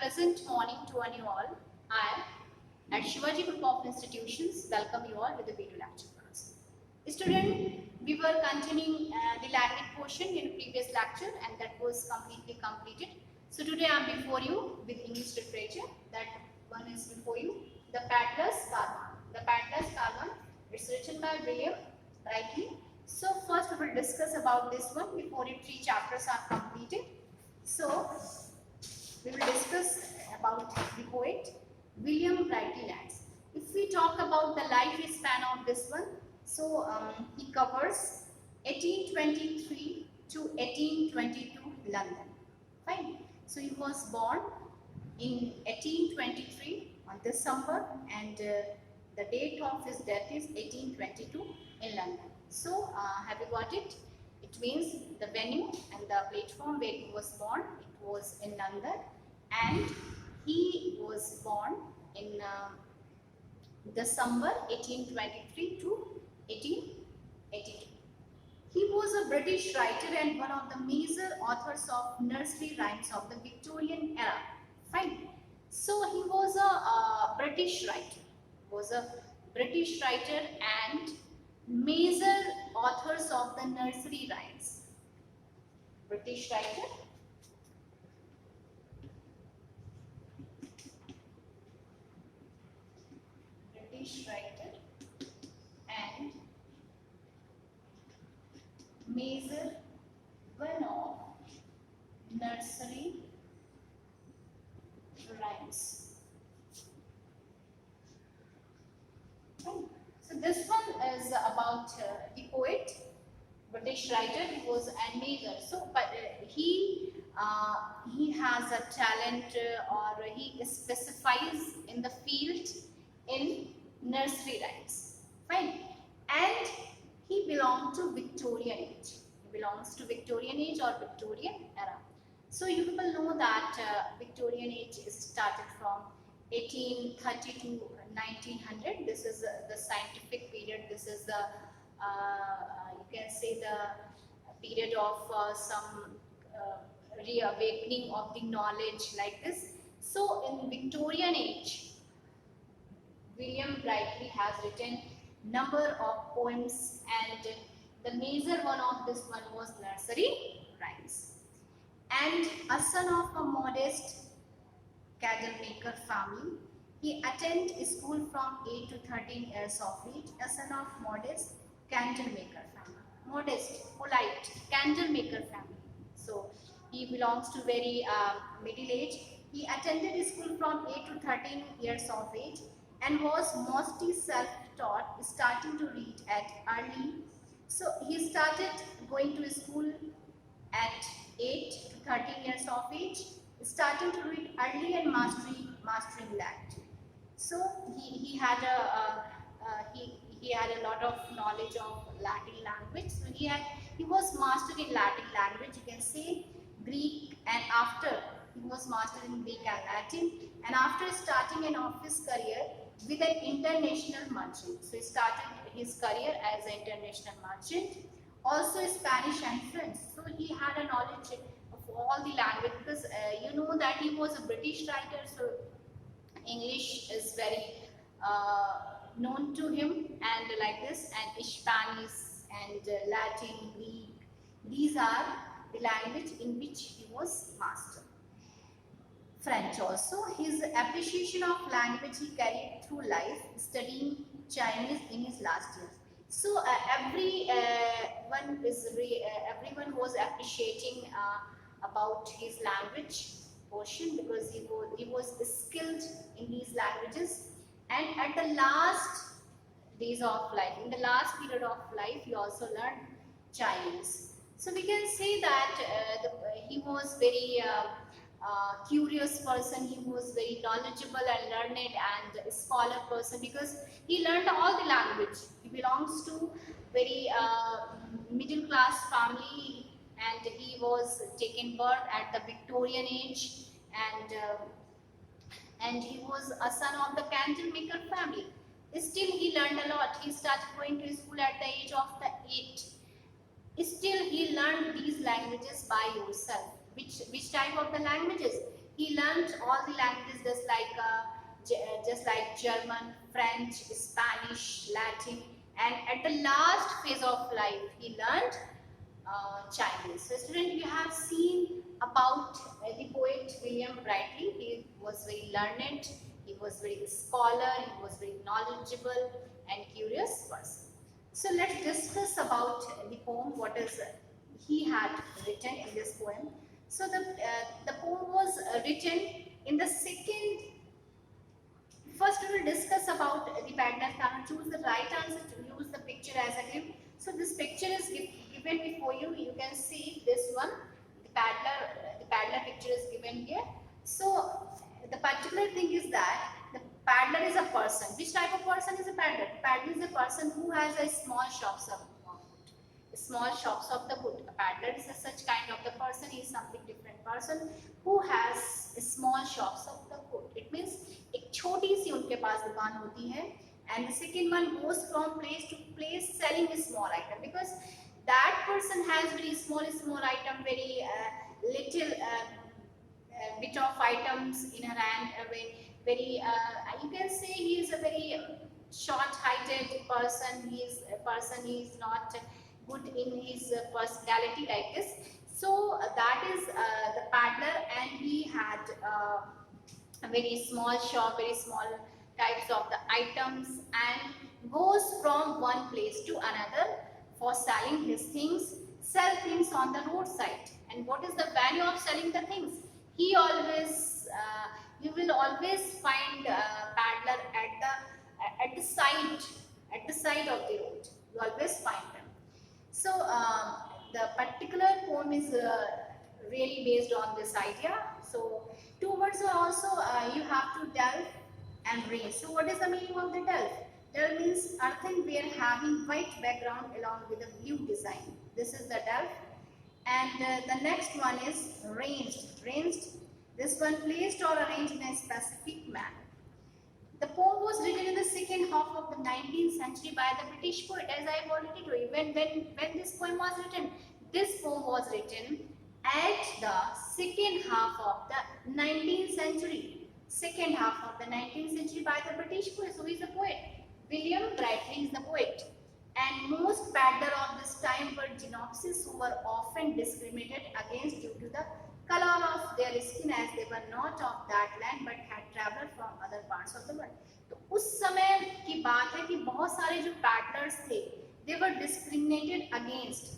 pleasant morning to one you all. I, at Shivaji Group of Institutions, welcome you all with the video lecture class. Student, we were continuing the language portion in previous lecture, and that was completely completed. So today I am before you with English literature. That one is before you, the Paddler's Caravan. The Paddler's Caravan. It's written by William Wright. So first we will discuss about this one before the 3 chapters are completed. So we will discuss about the poet William Wright Lance. If we talk about the lifespan of this one, so he covers 1823 to 1822 London. Fine. So he was born in 1823 on December, and the date of his death is 1822 in London. So have you got it? It means the venue and the platform where he was born, it was in London, and he was born in December 1823 to 1882. He was a British writer and one of the major authors of nursery rhymes of the Victorian era. Fine. So he was a British writer. And major authors of the nursery rhymes. British writer. And major one of nursery rhymes. So this one is about the poet, British writer. He was a major. So, but he has a talent or he specifies in the field in nursery rhymes. Fine. And he belonged to Victorian age. He belongs to Victorian age or Victorian era. So you people know that Victorian age is started from 1830 to 1900. This is the scientific period. This is the you can say the period of some reawakening of the knowledge like this. So in Victorian age, William Wright has written number of poems, and the major one of this one was nursery rhymes. And a son of a modest cattle maker family, he attended school from 8 to 13 years of age. A son of modest candle maker family. Modest, polite, candle maker family. So he belongs to very middle age. He attended school from 8 to 13 years of age and was mostly self-taught, starting to read at early. So he started going to school at 8 to 13 years of age, starting to read early and mastering Latin. So he had a lot of knowledge of Latin language. So he was mastered in Latin language. You can say Greek, and after he was mastered in Greek and Latin. And after starting an office career with an international merchant, so he started his career as an international merchant. Also Spanish and French. So he had a knowledge of all the language, because you know that he was a British writer, so English is very known to him, and like this, and Spanish and Latin, Greek, these are the language in which he was master. French also. His appreciation of language he carried through life, studying Chinese in his last years. So everyone was appreciating about his language portion, because he was skilled in these languages, and at the last days of life, in the last period of life, he also learned Chinese. So we can say that he was very curious person. He was very knowledgeable and learned and a scholar person, because he learned all the language. He belongs to very middle class family, and he was taken birth at the Victorian age, and he was a son of the candle maker family. Still he learned a lot. He started going to school at the age of 8. Still he learned these languages by yourself. Which type of the languages? He learned all the languages just like German, French, Spanish, Latin, and at the last phase of life, he learned Chinese. So, student, you have seen about the poet William Brightly. He was very learned, he was very scholar, he was very knowledgeable and curious person. So, let's discuss about the poem. What is he had written in this poem? So, the poem was written in the second. First, we will discuss about the paddler. Choose the right answer to use the picture as a gift. So, this picture is given before you. You can see this one. The paddler picture is given here. So, the particular thing is that the paddler is a person. Which type of person is a paddler? Paddler is a person who has a small shops of the foot. A paddler is a such kind of the person. He is something different person who has small shops of the foot. It means एक छोटी सी उनके पास दुकान होती है. And the second one goes from place to place selling a small item, because that person has very small item, very little bit of items in her hand, very you can say he is a very short-heighted person. He is not good in his personality like this. So that is the paddler, and he had a very small shop, very small types of the items, and goes from one place to another for selling his things, sell things on the roadside. And what is the value of selling the things? He always, you will always find paddler at the side of the road. You always find them. So the particular poem is really based on this idea. So two words are also you have to delve and raise. So what is the meaning of the delve? Delve means earthenware having white background along with a blue design. This is the delve. And the next one is ranged. Ranged, this one placed or arranged in a specific manner. The poem was written in the second half of the 19th century by the British poet, as I have already told you. When this poem was written, this poem was written at the second half of the 19th century. Second half of the 19th century by the British poet. So, who is the poet? William Brightly is the poet. And most paddler of this time were Genopsists, who were often discriminated against due to the color of their skin, as they were not of that land but had traveled from other parts of the world. तो उस समय की बात है कि बहुत सारे जो paddlers थे, they were discriminated against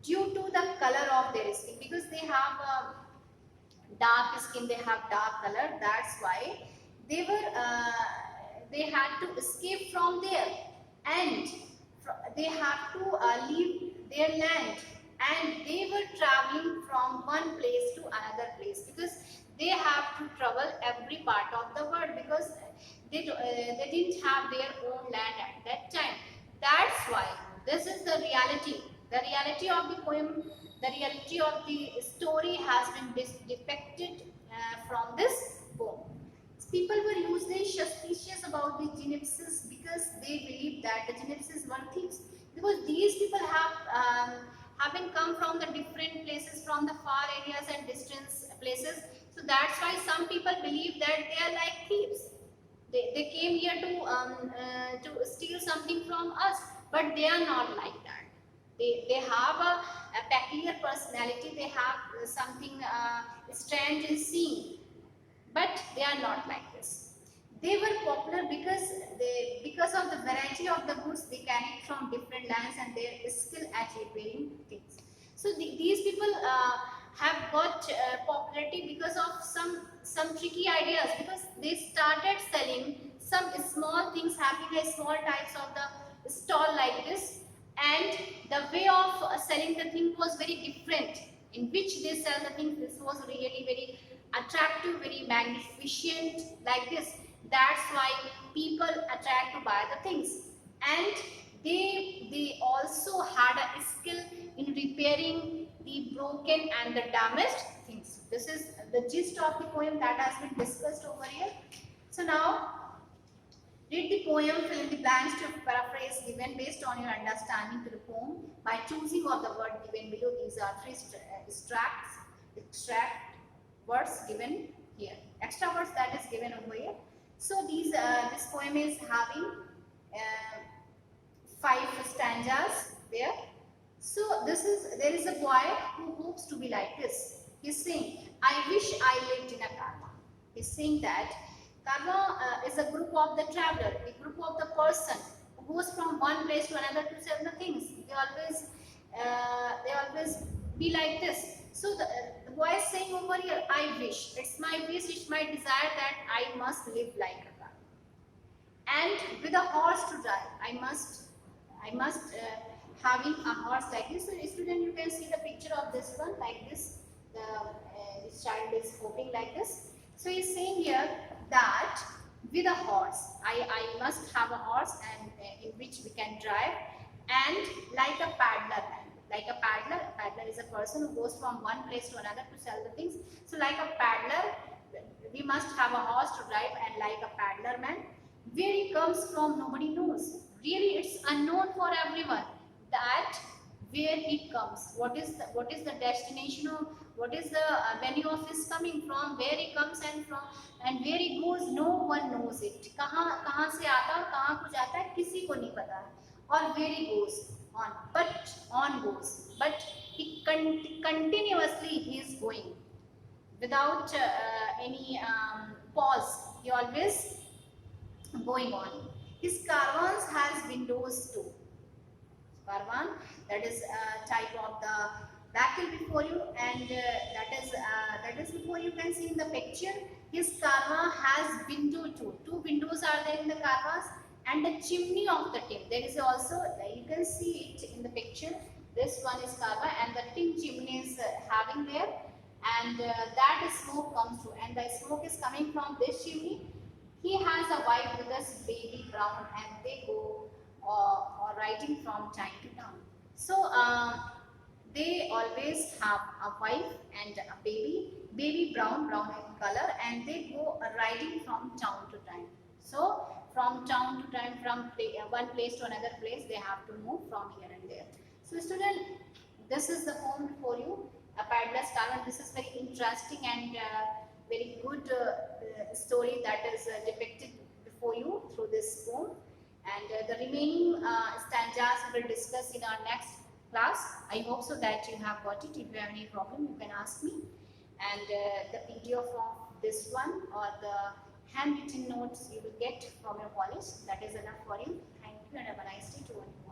due to the color of their skin, because they have dark skin, they have dark color. That's why they had to escape from there, and they had to leave their land, and they were traveling from one place to another place, because they have to travel every part of the world, because they didn't have their own land at that time. That's why this is the reality. The reality of the poem, the reality of the story has been depicted from this poem. People were usually suspicious about the Genopsists because they believed that the Genopsists were thieves, because these people having come from the different places, from the far areas and distant places. So that's why some people believe that they are like thieves. They came here to steal something from us, but they are not like that. They have a peculiar personality. They have something strange in seeing, but they are not like this. They were popular because of the variety of the goods they carried from different lands and their skill at repairing things. So these people have got popularity because of some tricky ideas, because they started selling some small things, having a small types of the stall like this, and the way of selling the thing was very different. In which they sell the things, this was really very attractive, very magnificent like this. That's why people attract to buy the things, and they also had a skill in repairing the broken and the damaged things. This is the gist of the poem that has been discussed over here. So now read the poem, fill in the blanks to paraphrase given based on your understanding to the poem by choosing of the word given below. These are three extract. words given here, extra words that is given over here. So this poem is having 5 stanzas there. So there is a boy who hopes to be like this. He's saying, I wish I lived in a karma. He's saying that karma is a group of the traveler, a group of the person who goes from one place to another to sell the things. They always be like this. So the boy is saying over here, I wish. It's my wish, it's my desire that I must live like a karma. And with a horse to drive, I must having a horse like this. So student, you can see the picture of this one like this. This child is hoping like this. So he's saying here that with a horse, I must have a horse and in which we can drive, and like a paddler. Like a paddler is a person who goes from one place to another to sell the things. So like a paddler, we must have a horse to drive, and like a paddler man, where he comes from nobody knows. Really, it's unknown for everyone that where he comes, what is the destination of, what is the venue of his coming from, where he comes and from, and where he goes, no one knows it. कहाँ से आता है और कहाँ को जाता है किसी को नहीं पता है. Or where he goes but he continuously he is going without any pause. He always going on. His caravans has windows too. Caravan, that is type of the vehicle before you, and that is before you can see in the picture. His caravan has window too. 2 windows are there in the caravans, and the chimney of the tin. There is also, you can see it in the picture. This one is caravan, and the tin chimney is having there, and that smoke comes through, and the smoke is coming from this chimney. He has a wife with a baby brown, and they go or riding from time to time. So they always have a wife and a baby brown in color, and they go riding from town to time. So from town to time, from one place to another place, they have to move from here and there. So student, this is the poem for you, a paddler's caravan. This is very interesting and very good story that is depicted before you through this poem. And the remaining stanzas we will discuss in our next class. I hope so that you have got it. If you have any problem, you can ask me. And the PDF of this one or the handwritten notes you will get from your college. That is enough for you. Thank you and have a nice day to all.